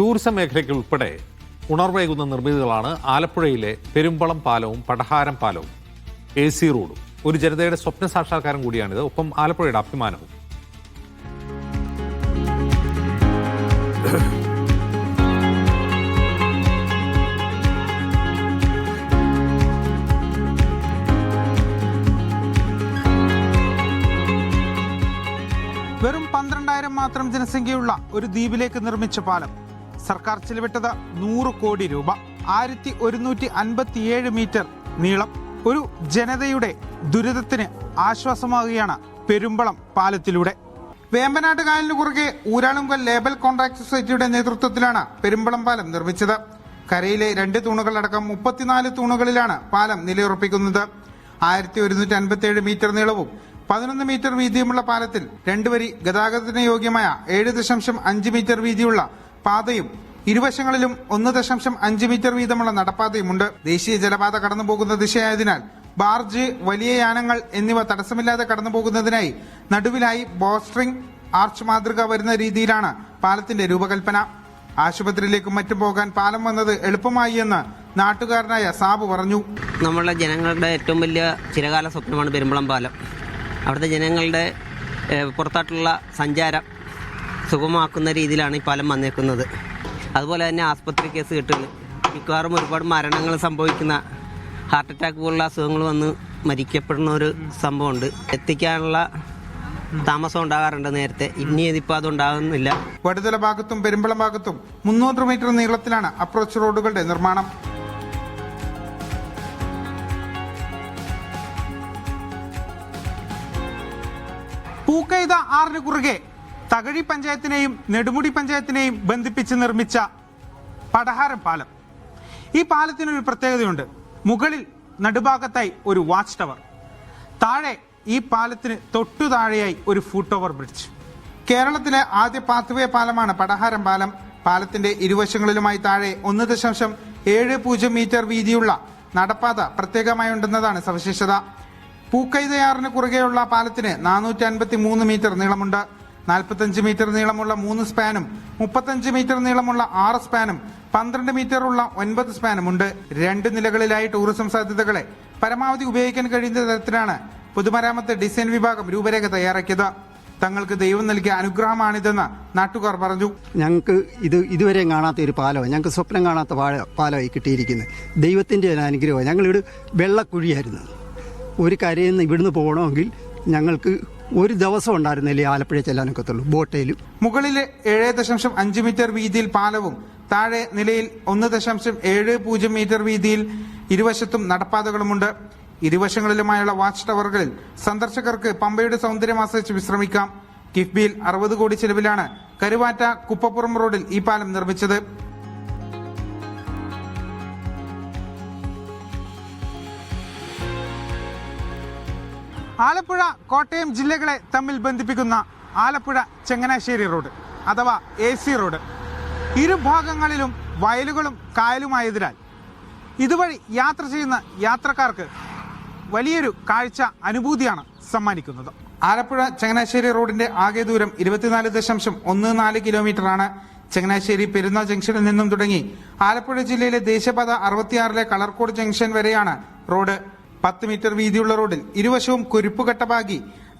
Tourism മേഖലയ്ക്ക് ഉൾപ്പെടെ ഉണർവേകുന്ന നിർമ്മിതികളാണ് ആലപ്പുഴയിലെ പെരുമ്പളം പാലവും പടഹാരം പാലവും AC റോഡും. ഒരു ജനതയുടെ സ്വപ്ന സാക്ഷാത്കാരം കൂടിയാണിത്, ഒപ്പം ആലപ്പുഴയുടെ അഭിമാനവും. വെറും 12,000 മാത്രം ജനസംഖ്യയുള്ള ഒരു ദ്വീപിലേക്ക് നിർമ്മിച്ച പാലം സർക്കാർ ചിലവിട്ടത് 100 കോടി രൂപ. 1157 മീറ്റർ നീളം. ഒരു ജനതയുടെ ദുരിതത്തിന് ആശ്വാസമാകുകയാണ് പെരുമ്പളം പാലത്തിലൂടെ. വേമ്പനാട്ട് കായലിന് കുറുകെ ഊരാളുങ്കൽ ലേബൽ കോൺട്രാക്ട് സൊസൈറ്റിയുടെ നേതൃത്വത്തിലാണ് പെരുമ്പളം പാലം നിർമ്മിച്ചത്. കരയിലെ 2 തൂണുകളടക്കം 34 തൂണുകളിലാണ് പാലം നിലയുറപ്പിക്കുന്നത്. 1157 മീറ്റർ നീളവും 11 മീറ്റർ വീതിയുമുള്ള പാലത്തിൽ 2 വരി ഗതാഗതത്തിന് യോഗ്യമായ 7.5 മീറ്റർ വീതിയുള്ള പാതയും ഇരുവശങ്ങളിലും 1.5 മീറ്റർ വീതമുള്ള നടപ്പാതയുമുണ്ട്. ദേശീയ ജലപാത കടന്നുപോകുന്ന ദിശയായതിനാൽ ബാർജ്, വലിയ യാനങ്ങൾ എന്നിവ തടസ്സമില്ലാതെ കടന്നുപോകുന്നതിനായി നടുവിലായി ബോസ്ട്രിംഗ് ആർച്ച് മാതൃക വരുന്ന രീതിയിലാണ് പാലത്തിന്റെ രൂപകൽപ്പന. ആശുപത്രിയിലേക്കും മറ്റും പോകാൻ പാലം വന്നത് എളുപ്പമായി എന്ന് നാട്ടുകാരനായ സാബു പറഞ്ഞു. നമ്മളുടെ ജനങ്ങളുടെ ഏറ്റവും വലിയ ചിരകാല സ്വപ്നമാണ് പെരുമ്പളം പാലം. അവിടുത്തെ ജനങ്ങളുടെ പുറത്തോട്ടുള്ള സഞ്ചാരം സുഗമമാക്കുന്ന രീതിയിലാണ് ഈ പാലം വന്നേക്കുന്നത്. അതുപോലെ തന്നെ ആസ്പത്രി കേസ് കെട്ടുകൾ, മിക്കവാറും ഒരുപാട് മരണങ്ങൾ സംഭവിക്കുന്ന, ഹാർട്ട് അറ്റാക്ക് പോലുള്ള അസുഖങ്ങൾ വന്ന് മരിക്കപ്പെടുന്ന ഒരു സംഭവമുണ്ട്. എത്തിക്കാനുള്ള താമസം ഉണ്ടാകാറുണ്ട് നേരത്തെ. ഇനി ഇതിപ്പോൾ അതുണ്ടാകുന്നില്ല. വടുതല ഭാഗത്തും പെരുമ്പളം ഭാഗത്തും 300 മീറ്റർ നീളത്തിലാണ് അപ്രോച്ച് റോഡുകളുടെ നിർമ്മാണം. പൂക്കൈത ആറിന് കുറുകെ തകഴി പഞ്ചായത്തിനെയും നെടുമുടി പഞ്ചായത്തിനെയും ബന്ധിപ്പിച്ച് നിർമ്മിച്ച പടഹാരം പാലം. ഈ പാലത്തിനൊരു പ്രത്യേകതയുണ്ട്. മുകളിൽ നടുഭാഗത്തായി ഒരു വാച്ച് ടവർ, താഴെ ഈ പാലത്തിന് തൊട്ടു താഴെയായി ഒരു ഫുട് ഓവർ ബ്രിഡ്ജ്. കേരളത്തിലെ ആദ്യ പാത്വേ പാലമാണ് പടഹാരം പാലം. പാലത്തിന്റെ ഇരുവശങ്ങളിലുമായി താഴെ 1.70 മീറ്റർ വീതിയുള്ള നടപ്പാത പ്രത്യേകമായി ഉണ്ടെന്നതാണ് സവിശേഷത. പൂക്കൈതയാറിന് കുറുകെയുള്ള പാലത്തിന് 453 മീറ്റർ നീളമുണ്ട്. 45 മീറ്റർ നീളമുള്ള 3 സ്പാനും 35 മീറ്റർ നീളമുള്ള 6 സ്പാനും 12 മീറ്റർ ഉള്ള 9 സ്പാനും ഉണ്ട്. 2 നിലകളിലായി ടൂറിസം സാധ്യതകളെ പരമാവധി ഉപയോഗിക്കാൻ കഴിയുന്ന തരത്തിലാണ് പൊതുമരാമത്ത് ഡിസൈൻ വിഭാഗം രൂപരേഖ തയ്യാറാക്കിയത്. തങ്ങൾക്ക് ദൈവം നൽകിയ അനുഗ്രഹമാണിതെന്ന് നാട്ടുകാർ പറഞ്ഞു. ഞങ്ങൾക്ക് ഇതുവരെ കാണാത്ത ഒരു പാലമാണ്, ഞങ്ങൾക്ക് സ്വപ്നം കാണാത്ത പാലമായി കിട്ടിയിരിക്കുന്നത്. ദൈവത്തിന്റെ ഒരു അനുഗ്രഹമാണ്. ഞങ്ങളിവിടെ വെള്ളക്കുഴിയായിരുന്നു. ഒരു കരയിൽ നിന്ന് ഇവിടുന്ന് പോകണമെങ്കിൽ ഞങ്ങൾക്ക് ഒരു ദിവസം ഉണ്ടായിരുന്നില്ലേ ആലപ്പുഴ ചെല്ലാനൊക്കത്തുള്ളൂ ബോട്ടയിലും. മുകളിലെ 7.5 മീറ്റർ വീതിയിൽ പാലവും താഴെ നിലയിൽ 1.70 മീറ്റർ വീതിയിൽ ഇരുവശത്തും നടപ്പാതകളുമുണ്ട്. ഇരുവശങ്ങളിലുമായുള്ള വാച്ച് ടവറുകളിൽ സന്ദർശകർക്ക് പമ്പയുടെ സൗന്ദര്യം ആസ്വദിച്ച് വിശ്രമിക്കാം. കിഫ്ബിയിൽ 60 കോടി ചെലവിലാണ് കരുവാറ്റ കുപ്പപ്പുറം റോഡിൽ ഈ പാലം നിർമ്മിച്ചത്. ആലപ്പുഴ കോട്ടയം ജില്ലകളെ തമ്മിൽ ബന്ധിപ്പിക്കുന്ന ആലപ്പുഴ ചങ്ങനാശ്ശേരി റോഡ് അഥവാ AC റോഡ് ഇരുഭാഗങ്ങളിലും വയലുകളും കായലുമായതിനാൽ ഇതുവഴി യാത്ര ചെയ്യുന്ന യാത്രക്കാർക്ക് വലിയൊരു കാഴ്ച അനുഭൂതിയാണ് സമ്മാനിക്കുന്നത്. ആലപ്പുഴ ചങ്ങനാശ്ശേരി റോഡിന്റെ ആകെ ദൂരം 24.14 കിലോമീറ്ററാണ്. ചങ്ങനാശ്ശേരി പെരുന്ന ജംഗ്ഷനിൽ നിന്നും തുടങ്ങി ആലപ്പുഴ ജില്ലയിലെ ദേശീയപാത 66 കളർക്കോട് ജംഗ്ഷൻ വരെയാണ് റോഡ്. 10 മീറ്റർ വീതിയുള്ള റോഡിൽ ഇരുവശവും കുരുപ്പുകട്ടപാകി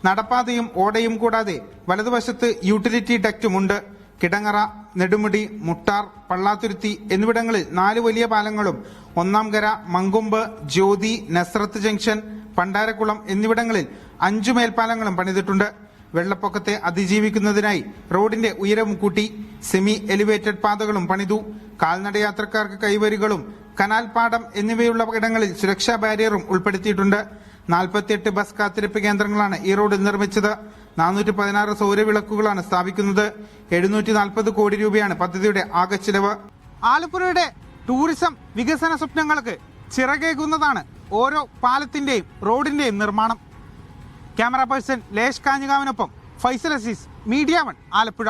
നടപ്പാതയും ഓടയും കൂടാതെ വലതുവശത്ത് യൂട്ടിലിറ്റി ഡക്റ്റുമുണ്ട്. കിടങ്ങറ, നെടുമുടി, മുട്ടാർ, പള്ളാത്തുരുത്തി എന്നിവിടങ്ങളിൽ 4 വലിയ പാലങ്ങളും 1-ാം കര, മങ്കൊമ്പ്, ജ്യോതി, നസ്രത്ത് ജംഗ്ഷൻ, പണ്ടാരക്കുളം എന്നിവിടങ്ങളിൽ 5 മേൽപ്പാലങ്ങളും പണിതിട്ടുണ്ട്. വെള്ളപ്പൊക്കത്തെ അതിജീവിക്കുന്നതിനായി റോഡിന്റെ ഉയരം കൂട്ടി. സെമി എലിവേറ്റഡ് പാതകളും പണിതു. കാൽനടയാത്രക്കാർക്ക് കൈവരികളും കനാൽ പാടം എന്നിവയുള്ള ഇടങ്ങളിൽ സുരക്ഷാ ബാരിയറും ഉൾപ്പെടുത്തിയിട്ടുണ്ട്. 48 ബസ് കാത്തിരിപ്പ് കേന്ദ്രങ്ങളാണ് ഈ റോഡിൽ നിർമ്മിച്ചത്. 416 സൗരവിളക്കുകളാണ് സ്ഥാപിക്കുന്നത്. 740 കോടി രൂപയാണ് പദ്ധതിയുടെ ആകെ ചിലവ്. ആലപ്പുഴയുടെ ടൂറിസം വികസന സ്വപ്നങ്ങൾക്ക് ചിറകേകുന്നതാണ് ഓരോ പാലത്തിന്റെയും റോഡിന്റെയും നിർമ്മാണം. ക്യാമറ പേഴ്സൺ ലേഷ് കാഞ്ഞികാവിനൊപ്പം ഫൈസൽ അസീസ്, മീഡിയ 1 ആലപ്പുഴ.